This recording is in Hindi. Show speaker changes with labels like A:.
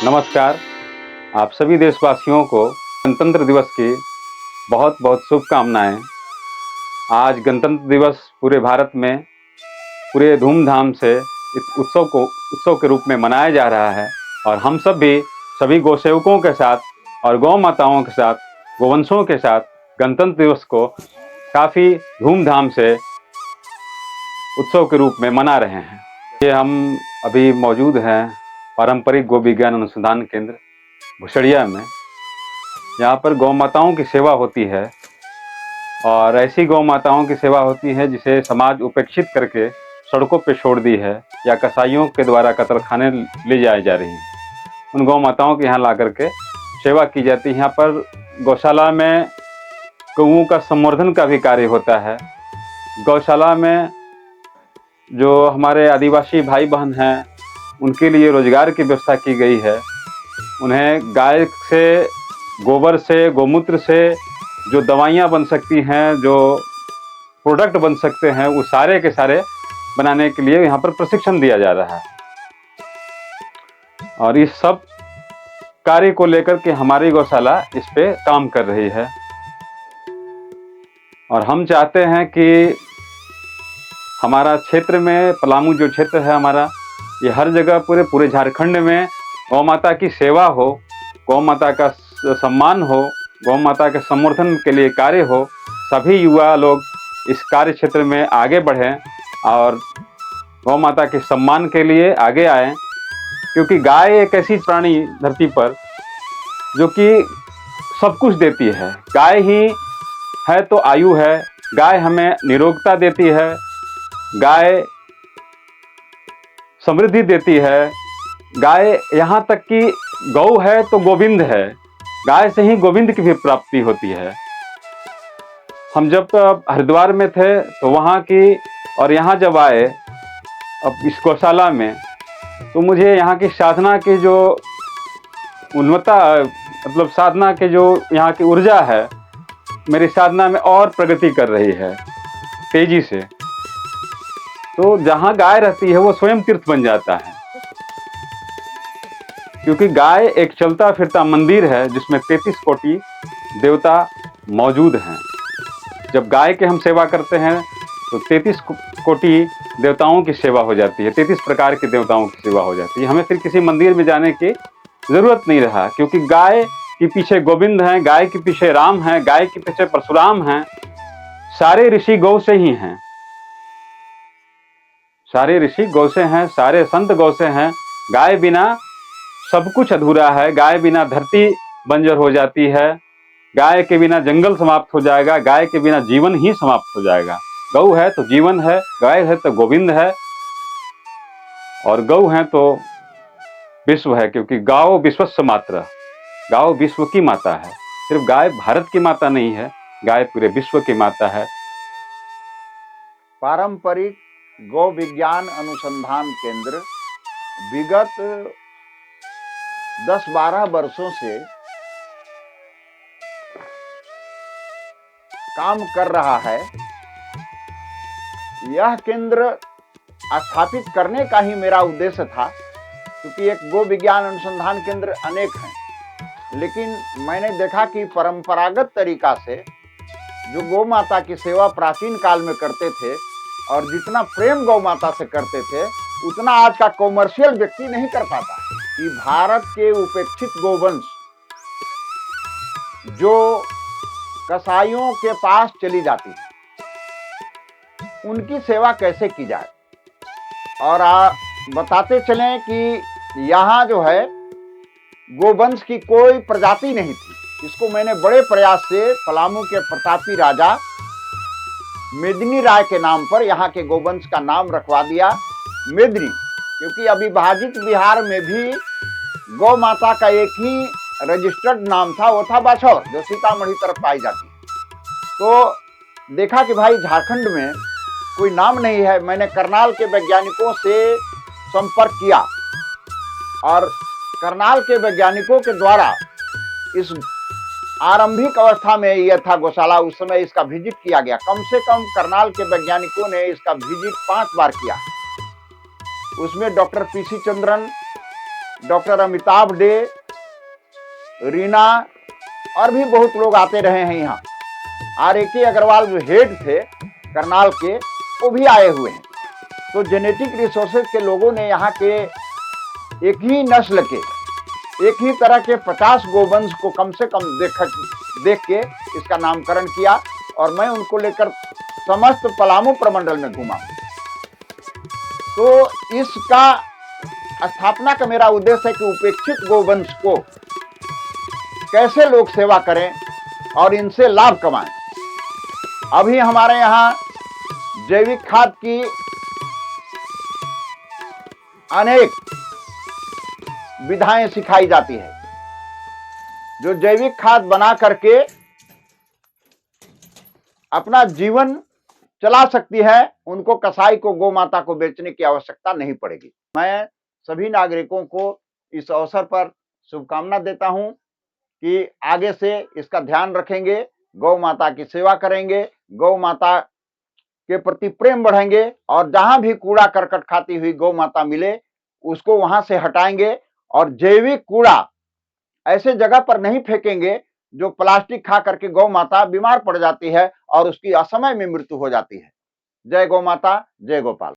A: नमस्कार। आप सभी देशवासियों को गणतंत्र दिवस की बहुत बहुत शुभकामनाएं। आज गणतंत्र दिवस पूरे भारत में पूरे धूमधाम से इस उत्सव के रूप में मनाया जा रहा है और हम सब भी सभी गौसेवकों के साथ और गौ माताओं के साथ, गोवंशों के साथ गणतंत्र दिवस को काफ़ी धूमधाम से उत्सव के रूप में मना रहे हैं। ये हम अभी मौजूद हैं पारंपरिक गो विज्ञान अनुसंधान केंद्र भुसड़िया में। यहाँ पर गौ माताओं की सेवा होती है और ऐसी गौ माताओं की सेवा होती है जिसे समाज उपेक्षित करके सड़कों पे छोड़ दी है या कसाईयों के द्वारा कत्लखाने ले जाई जा रही हैं। उन गौ माताओं के यहाँ ला करके सेवा की जाती है। यहाँ पर गौशाला में गऊओं का संवर्धन का भी कार्य होता है। गौशाला में जो हमारे आदिवासी भाई बहन हैं उनके लिए रोजगार की व्यवस्था की गई है। उन्हें गाय से, गोबर से, गोमूत्र से जो दवाइयाँ बन सकती हैं, जो प्रोडक्ट बन सकते हैं, वो सारे के सारे बनाने के लिए यहाँ पर प्रशिक्षण दिया जा रहा है। और इस सब कार्य को लेकर के हमारी गौशाला इस पे काम कर रही है और हम चाहते हैं कि हमारा क्षेत्र में, पलामू जो क्षेत्र है हमारा, ये हर जगह पूरे झारखंड में गौ माता की सेवा हो, गौ माता का सम्मान हो, गौ माता के संवर्धन के लिए कार्य हो। सभी युवा लोग इस कार्य क्षेत्र में आगे बढ़ें और गौ माता के सम्मान के लिए आगे आएं, क्योंकि गाय एक ऐसी प्राणी धरती पर जो कि सब कुछ देती है। गाय ही है तो आयु है, गाय हमें निरोगता देती है, गाय समृद्धि देती है। गाय यहाँ तक कि गौ है तो गोविंद है, गाय से ही गोविंद की भी प्राप्ति होती है। हम जब हरिद्वार में थे तो वहाँ की, और यहाँ जब आए अब इस गौशाला में, तो मुझे यहाँ की साधना की जो उन्नता, मतलब साधना के जो यहाँ की ऊर्जा है, मेरी साधना में और प्रगति कर रही है तेजी से। तो जहाँ गाय रहती है वो स्वयं तीर्थ बन जाता है, क्योंकि गाय एक चलता फिरता मंदिर है जिसमें 33 कोटि देवता मौजूद हैं। जब गाय के हम सेवा करते हैं तो 33 कोटि देवताओं की सेवा हो जाती है, 33 प्रकार के देवताओं की सेवा हो जाती है। हमें फिर किसी मंदिर में जाने की ज़रूरत नहीं रहा, क्योंकि गाय के पीछे गोविंद हैं, गाय के पीछे राम हैं, गाय के पीछे परशुराम हैं। सारे ऋषि गौ से ही हैं, सारे ऋषि गौ से हैं, सारे संत गौ से हैं। गाय बिना सब कुछ अधूरा है। गाय बिना धरती बंजर हो जाती है, गाय के बिना जंगल समाप्त हो जाएगा, गाय के बिना जीवन ही समाप्त हो जाएगा। गौ है तो जीवन है, गाय है तो गोविंद है, और गौ है तो विश्व है, क्योंकि गाओ विश्वस्य मातरः, गाओ विश्व की माता है। सिर्फ गाय भारत की माता नहीं है, गाय पूरे विश्व की माता है।
B: पारंपरिक गौ विज्ञान अनुसंधान केंद्र विगत 10-12 वर्षों से काम कर रहा है। यह केंद्र स्थापित करने का ही मेरा उद्देश्य था, क्योंकि एक गो विज्ञान अनुसंधान केंद्र अनेक हैं, लेकिन मैंने देखा कि परंपरागत तरीका से जो गौ माता की सेवा प्राचीन काल में करते थे और जितना प्रेम गौ माता से करते थे, उतना आज का कॉमर्शियल व्यक्ति नहीं कर पाता। कि भारत के उपेक्षित गोवंश जो कसाईयों के पास चली जाती है, उनकी सेवा कैसे की जाए। और बताते चलें कि यहाँ जो है गोवंश की कोई प्रजाति नहीं थी। इसको मैंने बड़े प्रयास से पलामू के प्रतापी राजा मेदिनी राय के नाम पर यहाँ के गोवंश का नाम रखवा दिया मेदिनी, क्योंकि अविभाजित बिहार में भी गौ माता का एक ही रजिस्टर्ड नाम था, वो था बाछौर, जो सीतामढ़ी तरफ पाई जाती है। तो देखा कि भाई झारखंड में कोई नाम नहीं है। मैंने करनाल के वैज्ञानिकों से संपर्क किया और करनाल के वैज्ञानिकों के द्वारा इस आरंभिक अवस्था में यह था गौशाला, उस समय इसका विजिट किया गया। कम से कम करनाल के वैज्ञानिकों ने इसका विजिट 5 बार किया। उसमें doctor PC Chandran, doctor Amitabh day, Reena और भी बहुत लोग आते रहे हैं यहाँ। RK अग्रवाल जो हेड थे करनाल के, वो भी आए हुए हैं। तो जेनेटिक रिसोर्सेज के लोगों ने यहाँ के एक ही नस्ल के, एक ही तरह के 50 गोवंश को कम से कम देख के इसका नामकरण किया, और मैं उनको लेकर समस्त पलामू प्रमंडल में घूमा। तो इसका स्थापना का मेरा उद्देश्य है कि उपेक्षित गोवंश को कैसे लोग सेवा करें और इनसे लाभ कमाएं। अभी हमारे यहाँ जैविक खाद की अनेक विधाएं सिखाई जाती है। जो जैविक खाद बना करके अपना जीवन चला सकती है, उनको कसाई को, गौ माता को बेचने की आवश्यकता नहीं पड़ेगी। मैं सभी नागरिकों को इस अवसर पर शुभकामना देता हूं कि आगे से इसका ध्यान रखेंगे, गौ माता की सेवा करेंगे, गौ माता के प्रति प्रेम बढ़ाएंगे, और जहां भी कूड़ा करकट खाती हुई गौ माता मिले उसको वहां से हटाएंगे, और जैविक कूड़ा ऐसे जगह पर नहीं फेंकेंगे जो प्लास्टिक खा करके गौ माता बीमार पड़ जाती है और उसकी असमय में मृत्यु हो जाती है। जय गौ माता, जय गोपाल।